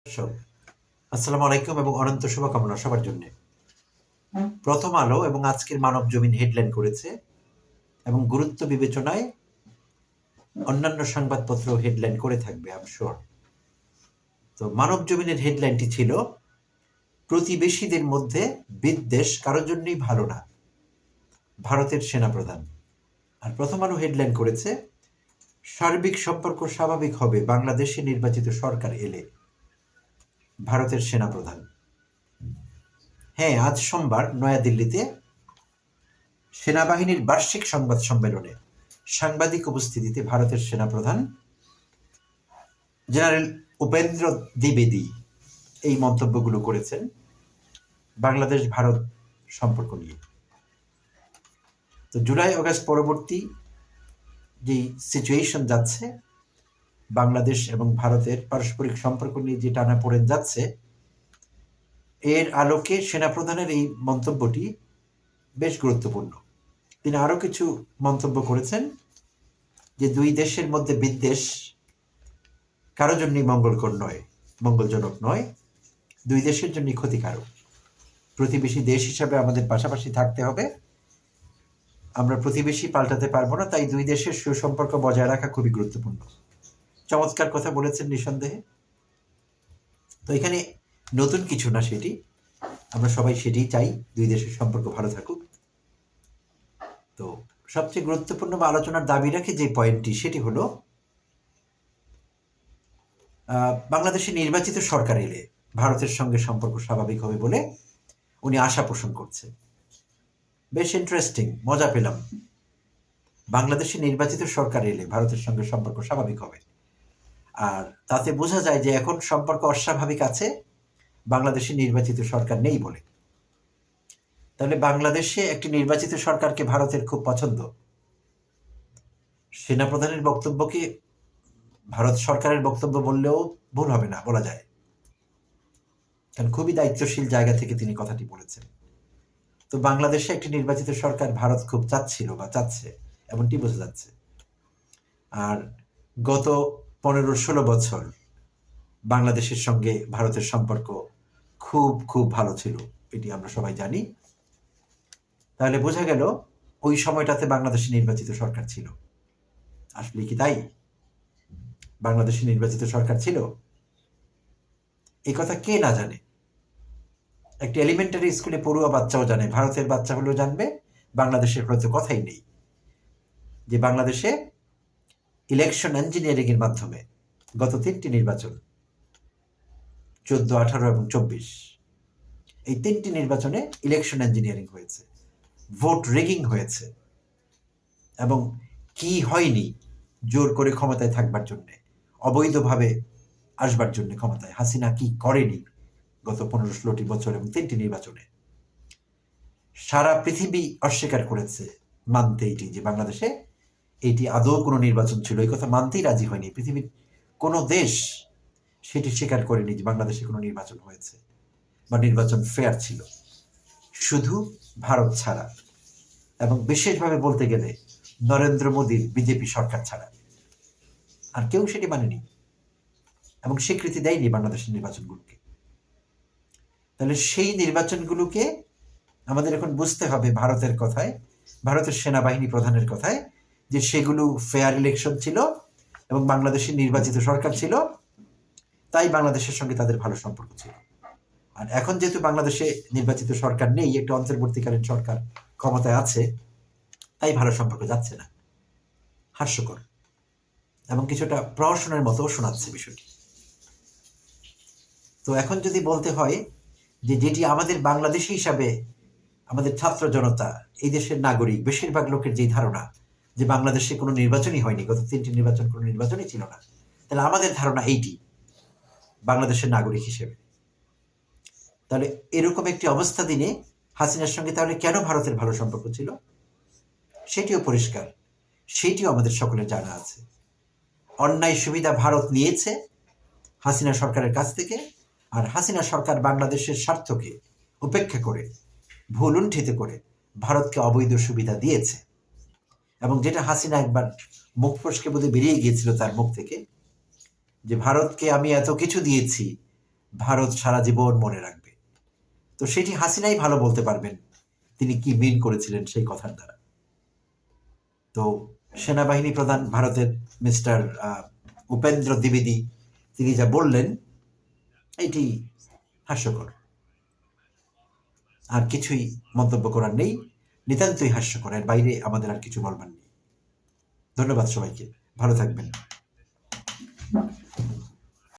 দর্শক, আসসালামু আলাইকুম এবং অনন্ত শুভকামনা সবার জন্য। প্রথম আলো এবং আজকের মানব জমিন হেডলাইন করেছে এবং গুরুত্ব বিবেচনায় অন্যান্য সংবাদপত্র হেডলাইন করে থাকবে, আই এম শিওর। তো মানব জমিনের হেডলাইনটি ছিল, প্রতিবেশীদের মধ্যে বিদ্বেষ কারোর জন্যই ভালো না, ভারতের সেনাপ্রধান। আর প্রথম আলো হেডলাইন করেছে, সার্বিক সম্পর্ক স্বাভাবিক হবে বাংলাদেশে নির্বাচিত সরকার এলে, ভারতের সেনাপ্রধান। হ্যাঁ, আজ সোমবার নয়াদিল্লিতে সেনাবাহিনীর বার্ষিক সংবাদ সম্মেলনে সাংবাদিক উপস্থিতিতে ভারতের সেনাপ্রধান জেনারেল উপেন্দ্র দ্বিবেদী এই মন্তব্যগুলো করেছেন বাংলাদেশ ভারত সম্পর্ক নিয়ে। তো জুলাই আগস্ট পরবর্তী যে সিচুয়েশন যাচ্ছে, বাংলাদেশ এবং ভারতের পারস্পরিক সম্পর্ক নিয়ে যে টানাপোড়েন যাচ্ছে, এর আলোকে সেনাপ্রধানের এই মন্তব্যটি বেশ গুরুত্বপূর্ণ। তিনি আরো কিছু মন্তব্য করেছেন যে দুই দেশের মধ্যে বিদ্বেষ কারো জন্যই মঙ্গলজনক নয়, দুই দেশের জন্যই ক্ষতিকারক। প্রতিবেশী দেশ হিসাবে আমাদের পাশাপাশি থাকতে হবে, আমরা প্রতিবেশী পাল্টাতে পারবো না, তাই দুই দেশের সুসম্পর্ক বজায় রাখা খুবই গুরুত্বপূর্ণ। চমৎকার কথা বলেছেন নিঃসন্দেহে। তো এখানে নতুন কিছু না, সেটি আমরা সবাই সেটিই চাই, দুই দেশের সম্পর্ক ভালো থাকুক। তো সবচেয়ে গুরুত্বপূর্ণ বা আলোচনার দাবি রাখে যে পয়েন্টটি, সেটি হলো বাংলাদেশে নির্বাচিত সরকার এলে ভারতের সঙ্গে সম্পর্ক স্বাভাবিক হবে বলে উনি আশা পোষণ করছেন। বেশ ইন্টারেস্টিং, মজা পেলাম। বাংলাদেশে নির্বাচিত সরকার এলে ভারতের সঙ্গে সম্পর্ক স্বাভাবিক হবে, আর তাতে বোঝা যায় যে এখন সম্পর্ক অস্বাভাবিক আছে বাংলাদেশে নির্বাচিত সরকার নেই বলে। তাহলে বাংলাদেশে একটি নির্বাচিত সরকারকে ভারতের খুব পছন্দ। সেনাপ্রধানের বক্তব্যকে ভারত সরকারের বক্তব্য বললেও ভুল হবে না, বলা যায়, কারণ খুবই দায়িত্বশীল জায়গা থেকে তিনি কথাটি বলেছেন। তো বাংলাদেশে একটি নির্বাচিত সরকার ভারত খুব চাচ্ছিল বা চাচ্ছে, এমনটি বোঝা যাচ্ছে। আর গত 15-16 বছর বাংলাদেশের সঙ্গে ভারতের সম্পর্ক খুব খুব ভালো ছিল, এটি আমরা সবাই জানি। তাহলে বোঝা গেল ওই সময়টাতে বাংলাদেশে নির্বাচিত সরকার ছিল। আসলে কি তাই? বাংলাদেশে নির্বাচিত সরকার ছিল, এই কথা কে না জানে? একটি এলিমেন্টারি স্কুলে পড়ুয়া বাচ্চাও জানে, ভারতের বাচ্চা হলেও জানবে, বাংলাদেশের হয়তো কথাই নেই, যে বাংলাদেশে ইলেকশন ইঞ্জিনিয়ারিং এর মাধ্যমে গত 3টি নির্বাচন, 14, 18 এবং 24, এই 3টি নির্বাচনে ইলেকশন ইঞ্জিনিয়ারিং হয়েছে, ভোট রিগিং হয়েছে, এবং কি হয়নি, জোর করে ক্ষমতায় থাকবার জন্য, অবৈধভাবে আসবার জন্য ক্ষমতায় হাসিনা কি করেনি গত 15-16টি বছর এবং 3টি নির্বাচনে। সারা পৃথিবী অস্বীকার করেছে মানতে এটি, যে বাংলাদেশে এটি আদৌ কোনো নির্বাচন ছিল, এই কথা মানতেই রাজি হয়নি। পৃথিবীর কোনো দেশ সেটি স্বীকার করেনি যে বাংলাদেশে কোনো নির্বাচন হয়েছে বা নির্বাচন ফেয়ার ছিল, শুধু ভারত ছাড়া, এবং বিশেষভাবে বলতে গেলে নরেন্দ্র মোদীর বিজেপি সরকার ছাড়া আর কেউ সেটি মানেনি এবং স্বীকৃতি দেয়নি বাংলাদেশের নির্বাচনগুলোকে। তাহলে সেই নির্বাচনগুলোকে আমাদের এখন বুঝতে হবে ভারতের কথায়, ভারতের সেনাবাহিনী প্রধানের কথায়, যে সেগুলো ফেয়ার ইলেকশন ছিল এবং বাংলাদেশের নির্বাচিত সরকার ছিল, তাই বাংলাদেশের সঙ্গে তাদের ভালো সম্পর্ক ছিল। আর এখন যেহেতু বাংলাদেশে নির্বাচিত সরকার নেই, একটা অন্তর্বর্তীকালীন সরকার ক্ষমতায় আছে, তাই ভালো সম্পর্ক যাচ্ছে না। হাস্যকর এবং কিছুটা প্রহসনের মতো শোনাচ্ছে বিষয়টি। তো এখন যদি বলতে হয় যে যেটি আমাদের বাংলাদেশি হিসাবে, আমাদের ছাত্র জনতা, এই দেশের নাগরিক, বেশিরভাগ লোকের যেই ধারণা যে বাংলাদেশে কোনো নির্বাচনই হয়নি, গত 3টি নির্বাচন কোনো নির্বাচনই ছিল না, তাহলে আমাদের ধারণা এইটি বাংলাদেশের নাগরিক হিসেবে। তাহলে এরকম একটি অবস্থা দিনে হাসিনার সঙ্গে তাহলে কেন ভারতের ভালো সম্পর্ক ছিল, সেটিও পরিষ্কার, সেটিও আমাদের সকলের জানা আছে। অন্যায় সুবিধা ভারত নিয়েছে হাসিনা সরকারের কাছ থেকে, আর হাসিনা সরকার বাংলাদেশের স্বার্থকে উপেক্ষা করে, ভুলুণ্ঠিত করে ভারতকে অবৈধ সুবিধা দিয়েছে। এবং যেটা হাসিনা একবার মুখ ফসকে বোধহয় বেরিয়ে গিয়েছিল তার মুখ থেকে, যে ভারতকে আমি এত কিছু দিয়েছি, ভারত সারা জীবন মনে রাখবে। তো সেটি হাসিনাই ভালো বলতে পারবেন তিনি কি মিন করেছিলেন সেই কথার দ্বারা। তো সেনাবাহিনী প্রধান ভারতের মিস্টার উপেন্দ্র দ্বিবেদী তিনি যা বললেন এটি হাস্যকর, আর কিছুই মন্তব্য করার নেই, নিতান্তই হাস্যকর, এর বাইরে আমাদের আর কিছু বলবার নেই। ধন্যবাদ সবাইকে, ভালো থাকবেন।